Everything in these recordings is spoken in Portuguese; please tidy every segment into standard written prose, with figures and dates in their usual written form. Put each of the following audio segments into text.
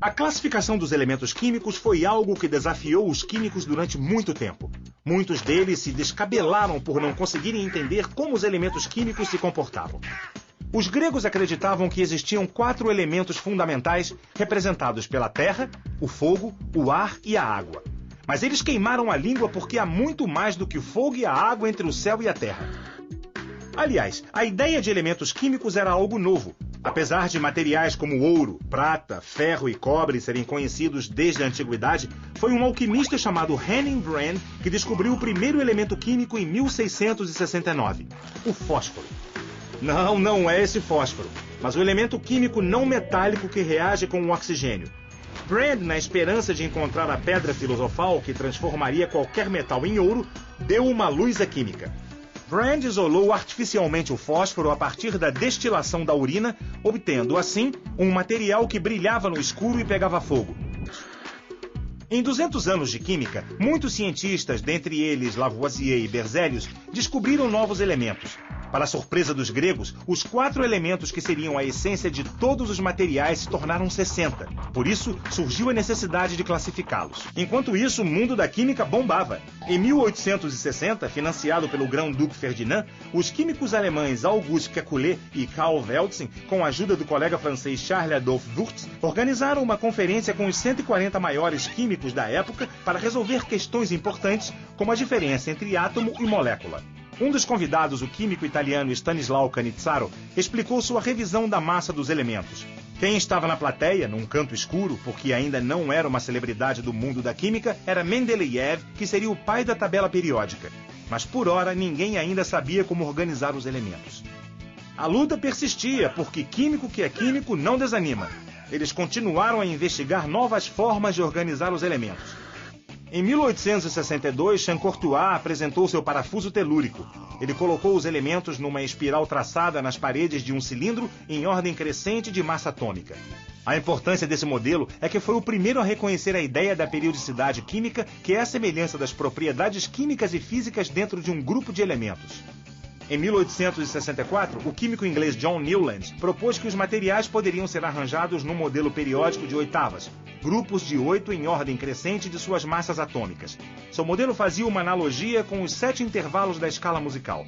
A classificação dos elementos químicos foi algo que desafiou os químicos durante muito tempo. Muitos deles se descabelaram por não conseguirem entender como os elementos químicos se comportavam. Os gregos acreditavam que existiam 4 elementos fundamentais representados pela terra, o fogo, o ar e a água. Mas eles queimaram a língua porque há muito mais do que o fogo e a água entre o céu e a terra. Aliás, a ideia de elementos químicos era algo novo. Apesar de materiais como ouro, prata, ferro e cobre serem conhecidos desde a antiguidade, foi um alquimista chamado Henning Brand que descobriu o primeiro elemento químico em 1669, o fósforo. Não é esse fósforo, mas o elemento químico não metálico que reage com o oxigênio. Brand, na esperança de encontrar a pedra filosofal que transformaria qualquer metal em ouro, deu uma luz à química. Brand isolou artificialmente o fósforo a partir da destilação da urina, obtendo, assim, um material que brilhava no escuro e pegava fogo. Em 200 anos de química, muitos cientistas, dentre eles Lavoisier e Berzelius, descobriram novos elementos. Para a surpresa dos gregos, os 4 elementos que seriam a essência de todos os materiais se tornaram 60. Por isso, surgiu a necessidade de classificá-los. Enquanto isso, o mundo da química bombava. Em 1860, financiado pelo Grão-Duque Ferdinand, os químicos alemães Auguste Kekulé e Karl Weltzing, com a ajuda do colega francês Charles Adolphe Wurtz, organizaram uma conferência com os 140 maiores químicos da época para resolver questões importantes, como a diferença entre átomo e molécula. Um dos convidados, o químico italiano Stanislao Canizzaro, explicou sua revisão da massa dos elementos. Quem estava na plateia, num canto escuro, porque ainda não era uma celebridade do mundo da química, era Mendeleev, que seria o pai da tabela periódica. Mas por hora ninguém ainda sabia como organizar os elementos. A luta persistia, porque químico que é químico não desanima. Eles continuaram a investigar novas formas de organizar os elementos. Em 1862, Champ-Courtois apresentou seu parafuso telúrico. Ele colocou os elementos numa espiral traçada nas paredes de um cilindro em ordem crescente de massa atômica. A importância desse modelo é que foi o primeiro a reconhecer a ideia da periodicidade química, que é a semelhança das propriedades químicas e físicas dentro de um grupo de elementos. Em 1864, o químico inglês John Newland propôs que os materiais poderiam ser arranjados num modelo periódico de oitavas, grupos de 8 em ordem crescente de suas massas atômicas. Seu modelo fazia uma analogia com os 7 intervalos da escala musical.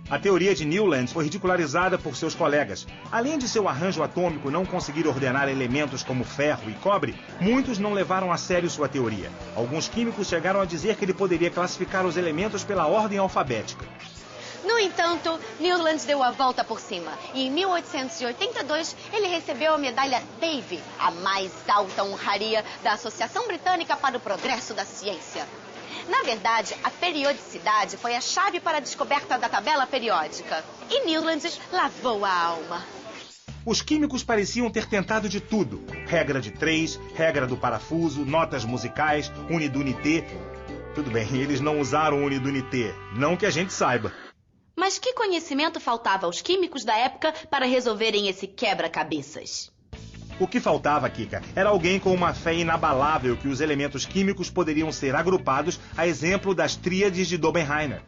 A teoria de Newland foi ridicularizada por seus colegas. Além de seu arranjo atômico não conseguir ordenar elementos como ferro e cobre, muitos não levaram a sério sua teoria. Alguns químicos chegaram a dizer que ele poderia classificar os elementos pela ordem alfabética. No entanto, Newland deu a volta por cima e em 1882 ele recebeu a medalha Davy, a mais alta honraria da Associação Britânica para o Progresso da Ciência. Na verdade, a periodicidade foi a chave para a descoberta da tabela periódica e Newland lavou a alma. Os químicos pareciam ter tentado de tudo. Regra de 3, regra do parafuso, notas musicais, unidunité. Tudo bem, eles não usaram unidunité, não que a gente saiba. Mas que conhecimento faltava aos químicos da época para resolverem esse quebra-cabeças? O que faltava, Kika, era alguém com uma fé inabalável que os elementos químicos poderiam ser agrupados a exemplo das tríades de Dommerheiner.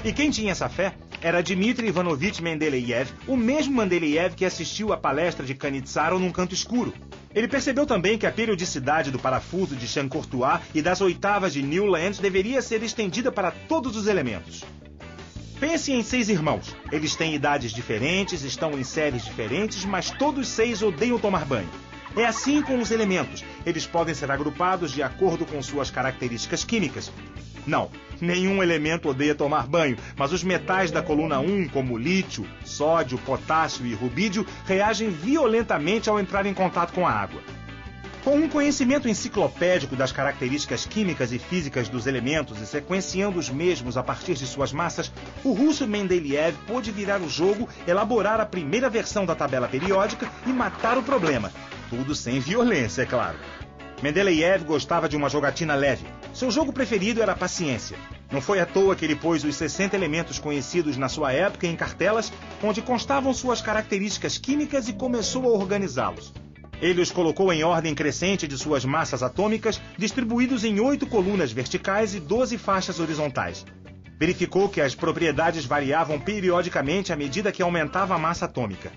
E quem tinha essa fé era Dmitri Ivanovich Mendeleev, o mesmo Mendeleev que assistiu à palestra de Canizzaro num canto escuro. Ele percebeu também que a periodicidade do parafuso de Champ-Courtois e das oitavas de Newland deveria ser estendida para todos os elementos. Pense em 6 irmãos. Eles têm idades diferentes, estão em séries diferentes, mas todos 6 odeiam tomar banho. É assim com os elementos. Eles podem ser agrupados de acordo com suas características químicas. Não, nenhum elemento odeia tomar banho, mas os metais da coluna 1, como lítio, sódio, potássio e rubídio, reagem violentamente ao entrar em contato com a água. Com um conhecimento enciclopédico das características químicas e físicas dos elementos e sequenciando os mesmos a partir de suas massas, o russo Mendeleev pôde virar o jogo, elaborar a primeira versão da tabela periódica e matar o problema. Tudo sem violência, é claro. Mendeleev gostava de uma jogatina leve. Seu jogo preferido era a paciência. Não foi à toa que ele pôs os 60 elementos conhecidos na sua época em cartelas, onde constavam suas características químicas e começou a organizá-los. Ele os colocou em ordem crescente de suas massas atômicas, distribuídos em 8 colunas verticais e 12 faixas horizontais. Verificou que as propriedades variavam periodicamente à medida que aumentava a massa atômica.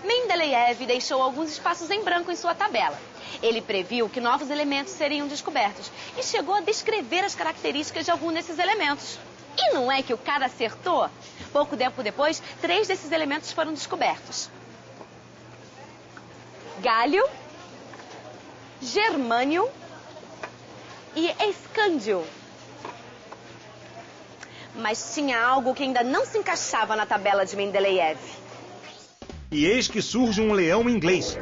Mendeleev deixou alguns espaços em branco em sua tabela. Ele previu que novos elementos seriam descobertos e chegou a descrever as características de algum desses elementos. E não é que o cara acertou? Pouco tempo depois, 3 desses elementos foram descobertos: gálio, germânio e escândio. Mas tinha algo que ainda não se encaixava na tabela de Mendeleev. E eis que surge um leão inglês,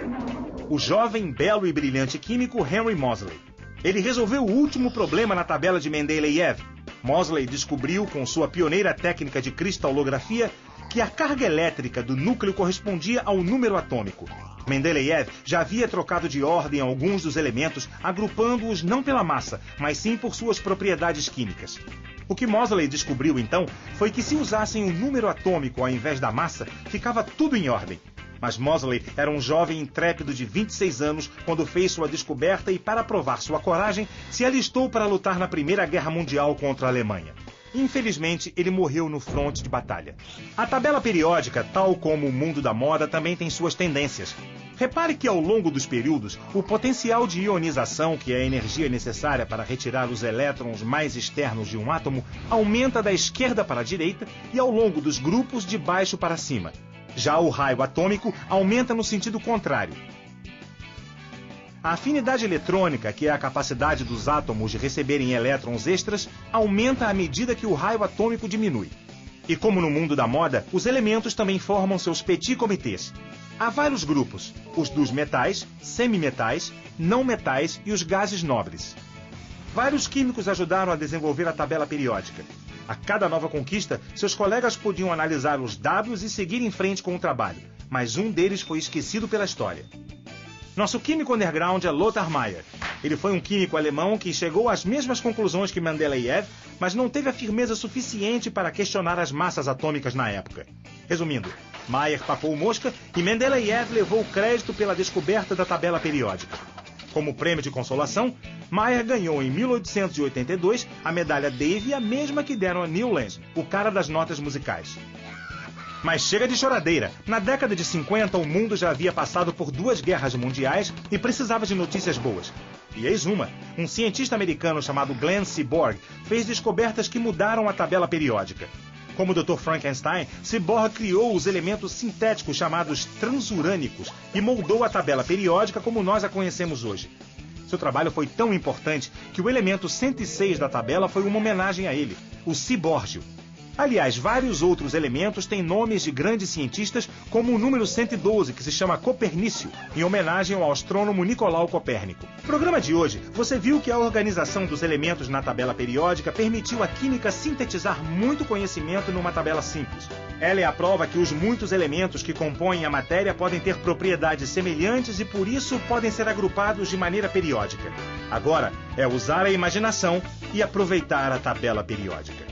o jovem, belo e brilhante químico Henry Moseley. Ele resolveu o último problema na tabela de Mendeleev. Moseley descobriu, com sua pioneira técnica de cristalografia, que a carga elétrica do núcleo correspondia ao número atômico. Mendeleev já havia trocado de ordem alguns dos elementos, agrupando-os não pela massa, mas sim por suas propriedades químicas. O que Moseley descobriu, então, foi que se usassem o número atômico ao invés da massa, ficava tudo em ordem. Mas Moseley era um jovem intrépido de 26 anos quando fez sua descoberta e, para provar sua coragem, se alistou para lutar na Primeira Guerra Mundial contra a Alemanha. Infelizmente, ele morreu no fronte de batalha. A tabela periódica, tal como o mundo da moda, também tem suas tendências. Repare que, ao longo dos períodos, o potencial de ionização, que é a energia necessária para retirar os elétrons mais externos de um átomo, aumenta da esquerda para a direita e ao longo dos grupos de baixo para cima. Já o raio atômico aumenta no sentido contrário. A afinidade eletrônica, que é a capacidade dos átomos de receberem elétrons extras, aumenta à medida que o raio atômico diminui. E como no mundo da moda, os elementos também formam seus petit comitês. Há vários grupos: os dos metais, semimetais, não metais e os gases nobres. Vários químicos ajudaram a desenvolver a tabela periódica. A cada nova conquista, seus colegas podiam analisar os dados e seguir em frente com o trabalho, mas um deles foi esquecido pela história. Nosso químico underground é Lothar Meyer. Ele foi um químico alemão que chegou às mesmas conclusões que Mendeleev, mas não teve a firmeza suficiente para questionar as massas atômicas na época. Resumindo, Meyer papou mosca e Mendeleev levou o crédito pela descoberta da tabela periódica. Como prêmio de consolação, Meyer ganhou em 1882 a medalha Davy, a mesma que deram a Newlands, o cara das notas musicais. Mas chega de choradeira. Na década de 50, o mundo já havia passado por 2 guerras mundiais e precisava de notícias boas. E eis uma. Um cientista americano chamado Glenn Seaborg fez descobertas que mudaram a tabela periódica. Como o Dr. Frankenstein, Seaborg criou os elementos sintéticos chamados transurânicos e moldou a tabela periódica como nós a conhecemos hoje. Seu trabalho foi tão importante que o elemento 106 da tabela foi uma homenagem a ele, o Cibórgio. Aliás, vários outros elementos têm nomes de grandes cientistas, como o número 112, que se chama Copernício, em homenagem ao astrônomo Nicolau Copérnico. No programa de hoje, você viu que a organização dos elementos na tabela periódica permitiu à química sintetizar muito conhecimento numa tabela simples. Ela é a prova que os muitos elementos que compõem a matéria podem ter propriedades semelhantes e, por isso, podem ser agrupados de maneira periódica. Agora, é usar a imaginação e aproveitar a tabela periódica.